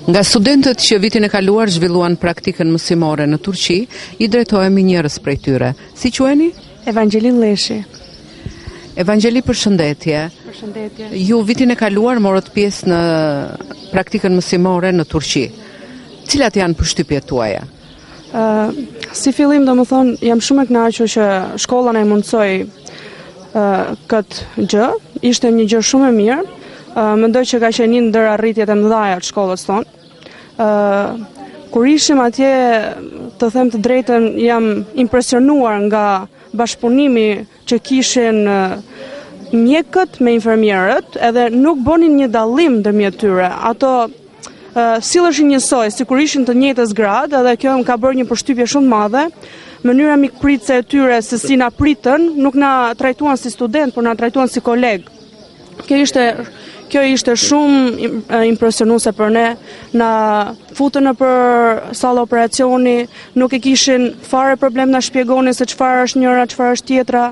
Nga studentët që vitin e kaluar zhvilluan praktikën mësimore në Turqi, i drejtohemi njërës prej tyre. Si quheni? Evangelin Leshi. Evangeli, përshëndetje. Përshëndetje. Ju vitin e kaluar morët pjesë në praktikën mësimore në Turqi. Cilat janë përshtypjet tuaja? Si fillim do më thonë, jam shumë e kënaqur që shkolla na mundsoi këtë gjë. Ishte një gjë shumë e mirë. Mendoj që ka qenë një ndër arritjet e mëdha të shkollës tonë. Kur ishim atje, të them të drejtën, jam impresionuar nga bashkëpunimi që kishin mjekët me infermierët, edhe nuk bonin një dallim ndërmjet tyre. Ato silleshin njësoj, sikur ishin të njëjtës gradë, edhe kjo më ka bërë një përshtypje shumë të madhe. Mënyra mikpritëse e tyre se si na pritën, nuk na trajtuan si student, por na trajtuan si koleg. Kjo ishte shumë impresionuese për ne. Na futën nëpër sallë operacioni, nuk e kishin fare problem na shpjegonin se çfarë është njëra, çfarë është tjetra.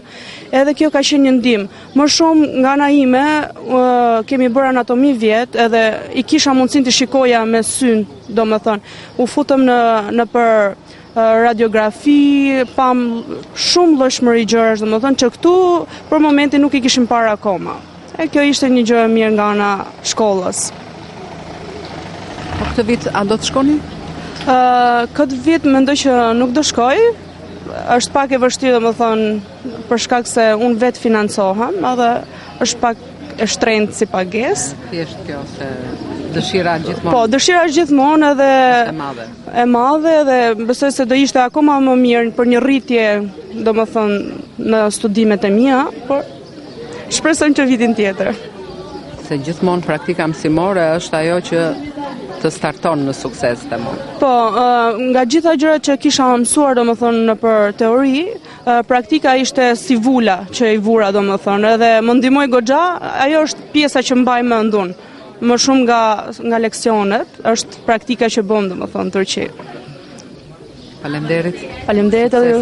Edhe kjo ka qenë një ndihmë. Më shumë nga ana ime, kemi bërë anatomi vjet, edhe i kisha mundësinë të shikoja me syn, domethënë. U futëm nëpër radiografi, pam shumë llojshmëri gjërash, domethënë që këtu për momentin nuk i kishim parë akoma. E kjo ishte një gjë e mirë nga ana shkollës. Po këtë vit a do të shkoni? Këtë vit mendoj që nuk do shkoj. Është pak e vështirë, domethënë, për shkak se unë vetë financohem, edhe është pak e shtrenjtë si pagesë. Thjesht kjo se dëshira gjithmonë. Po, dëshira gjithmonë edhe e madhe dhe besoj se do ishte akoma më mirë për një rritje, domethënë, në studimet e mia, por shpresojmë që vitin tjetër. Se gjithmonë praktika mësimore është ajo që të starton në sukses të mund. Po, nga gjitha gjërat që kisha mësuar, domethënë, nëpër teori, praktika ishte si vula që i vura, domethënë, edhe më ndihmoi goxha, ajo është pjesa që mbaj mend unë. Më shumë nga leksionet, është praktika që bëm, domethënë, në Turqi. Faleminderit. Faleminderit edhe ju.